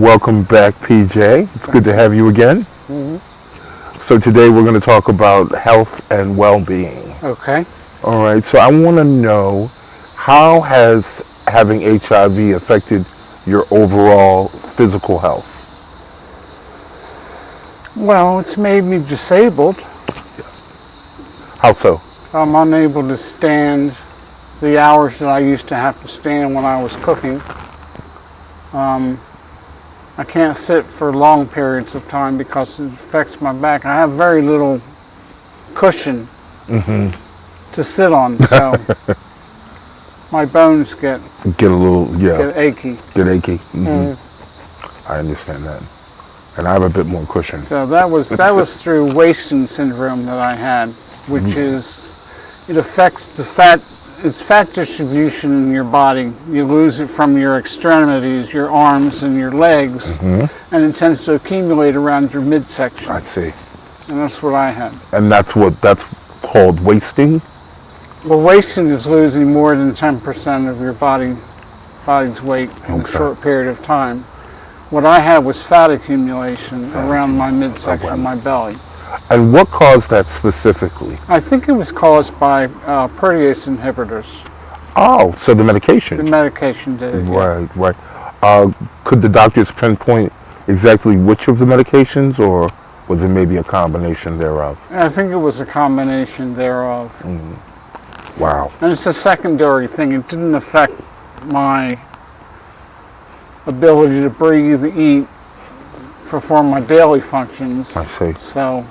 Welcome back, PJ. It's good to have you again. Hmm. So today we're going to talk about health and well-being. Okay. All right. So I want to know, how has having HIV affected your overall physical health? Well, it's made me disabled. How so? I'm unable to stand the hours that I used to have to stand when I was cooking. I can't sit for long periods of time because it affects my back. I have very little cushion to sit on, so my bones get Get a little, get achy. get achy. Mm. I understand that. And I have a bit more cushion. So that was through wasting syndrome that I had, which is, it affects the fat. It's fat distribution in your body. You lose it from your extremities, your arms and your legs, and it tends to accumulate around your midsection. I see. And that's what I had. And that's called wasting? Well, wasting is losing more than 10% of your body's weight in a Okay. short period of time. What I had was fat accumulation around my midsection, Okay. my belly. And what caused that specifically? I think it was caused by protease inhibitors. Oh, so the The medication. medication did it. Yeah. Right. Could the doctors pinpoint exactly which of the medications, or was it maybe a combination thereof? I think it was a combination thereof. Wow. And it's a secondary thing. It didn't affect my ability to breathe, eat, perform my daily functions. I see. So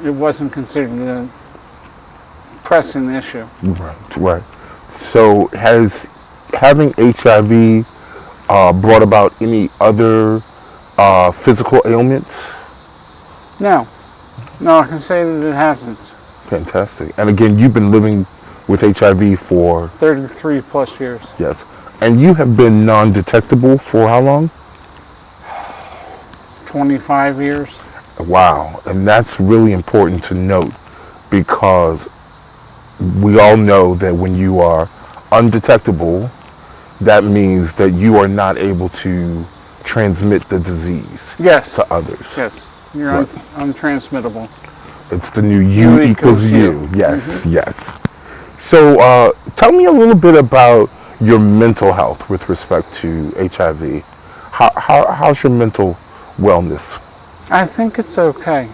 it wasn't considered a pressing issue. Right. So has having HIV brought about any other physical ailments? No, I can say that it hasn't. Fantastic. And again, you've been living with HIV for, 33 plus years. yes. And you have been non-detectable for how long? 25 years. Wow. And that's really important to note, because we all know that when you are undetectable, that means that you are not able to transmit the disease Yes. to others. Yes. You're Right. untransmittable. It's the new U equals U. Yes, Mm-hmm. yes. So tell me a little bit about your mental health with respect to HIV. How's your mental wellness? I think it's okay.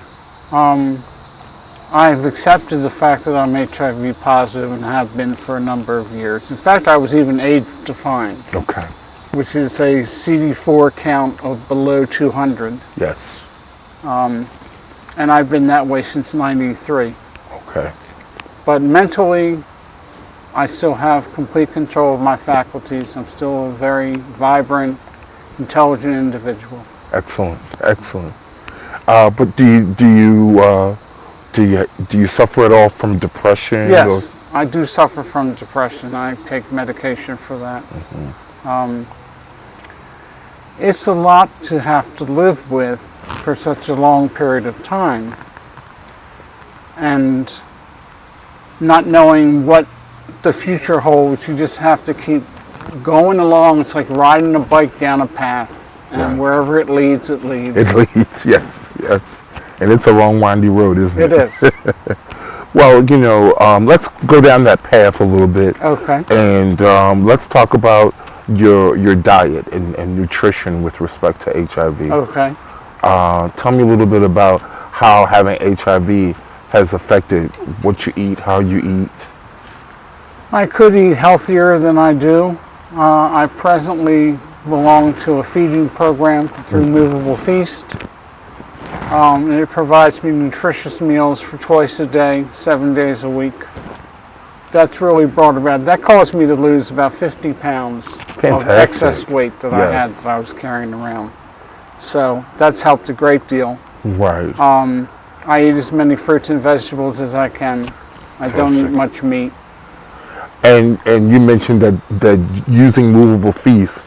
I've accepted the fact that I'm HIV positive and have been for a number of years. In fact, I was even age defined, Okay. which is a CD4 count of below 200. Yes. And I've been that way since '93. Okay. But mentally, I still have complete control of my faculties. I'm still a very vibrant, intelligent individual. Excellent. Excellent. But do you suffer at all from depression? Yes, I do suffer from depression. I take medication for that. It's a lot to have to live with for such a long period of time, and not knowing what the future holds. You just have to keep going along. It's like riding a bike down a path, and Right. wherever it leads, it leads. It leads, yes. And it's a long, windy road, isn't it? It is. Well, let's go down that path a little bit. Okay. And let's talk about your diet and nutrition with respect to HIV. Okay. Tell me a little bit about how having HIV has affected what you eat, how you eat. I could eat healthier than I do. I presently belong to a feeding program through Movable Feast. And it provides me nutritious meals for twice a day, 7 days a week. That's really brought about. That caused me to lose about 50 pounds of excess weight that I had that I was carrying around. So that's helped a great deal. Right. I eat as many fruits and vegetables as I can. I don't eat much meat. And you mentioned that using Movable Feast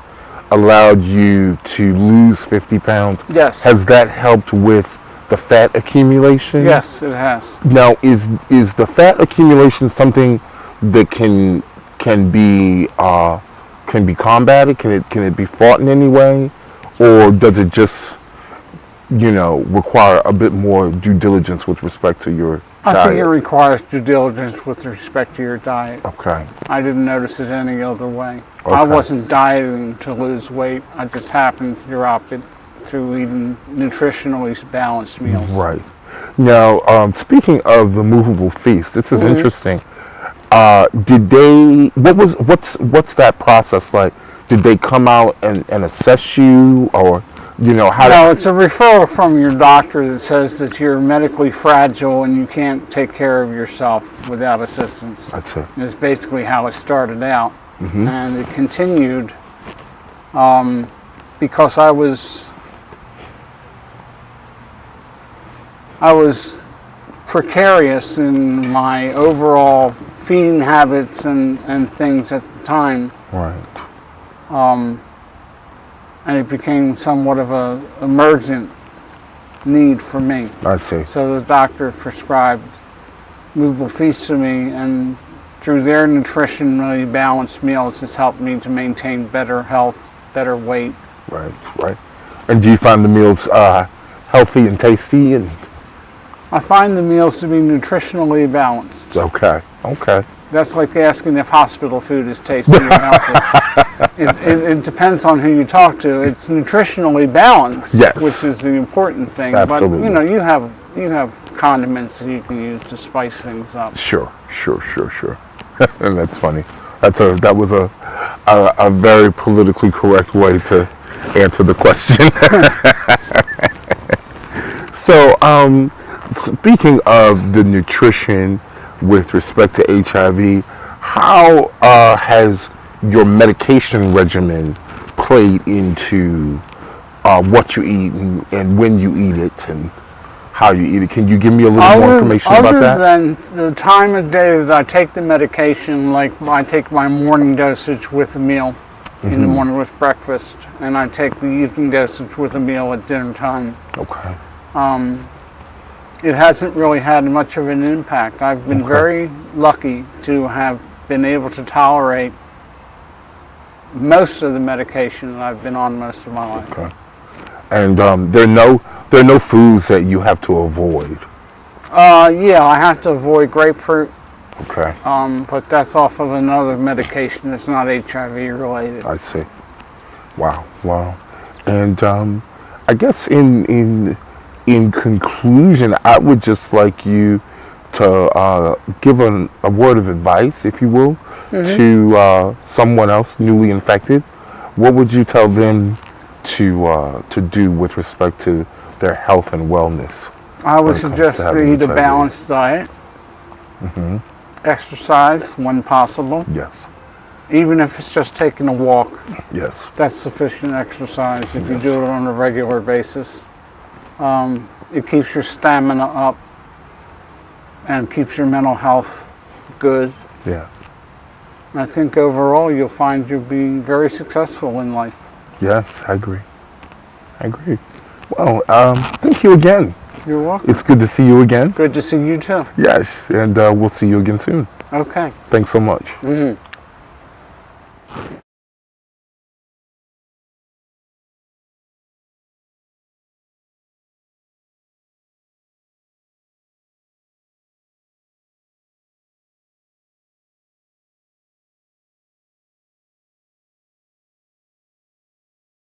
allowed you to lose 50 pounds. Yes. Has that helped with the fat accumulation? Yes, it has. Now, is the fat accumulation something that can be combated? Can it be fought in any way, or does it just, require a bit more due diligence with respect to your I diet? think it requires due diligence with respect to your diet. Okay. I didn't notice it any other way. Okay. I wasn't dieting to lose weight. I just happened to drop it through eating nutritionally balanced meals. Right. Now, speaking of the movable feast, this is interesting. Did they? What's that process like? Did they come out and assess you, or how? No, it's a referral from your doctor that says that you're medically fragile and you can't take care of yourself without assistance. That's it. Is basically how it started out, and it continued because I was precarious in my overall feeding habits and things at the time, Right. and it became somewhat of a emergent need for me. I see. So the doctor prescribed movable feast to me, and through their nutritionally balanced meals, it's helped me to maintain better health, better weight. Right. Right. And do you find the meals healthy and tasty? And I find the meals to be nutritionally balanced. okay. Okay. That's like asking if hospital food is tasty or healthy. It depends on who you talk to. It's nutritionally balanced, Yes. which is the important thing. Absolutely. But you have condiments that you can use to spice things up. Sure. And that's funny. That was a very politically correct way to answer the question. So, speaking of the nutrition with respect to HIV, how has your medication regimen played into what you eat and when you eat it and how you eat it? Can you give me a little more information about that? Other than the time of day that I take the medication, like I take my morning dosage with a meal in the morning with breakfast, and I take the evening dosage with a meal at dinner time. Okay. It hasn't really had much of an impact. I've been very lucky to have been able to tolerate most of the medication that I've been on most of my life. Okay. And there are no foods that you have to avoid. Yeah, I have to avoid grapefruit, Okay. but that's off of another medication that's not HIV related. I see. Wow. And I guess in conclusion, I would just like you to give a word of advice, if you will, to someone else newly infected. What would you tell them to do with respect to their health and wellness? I would when it comes suggest to they having eat a HIV? balanced diet, exercise when possible, Yes. even if it's just taking a walk. Yes. That's sufficient exercise if you do it on a regular basis. It keeps your stamina up and keeps your mental health good. Yeah. I think overall you'll find you'll be very successful in life. Yes, I agree. Well, thank you again. You're welcome. It's good to see you again. Good to see you too. Yes, and we'll see you again soon. Okay. Thanks so much. Mm-hmm.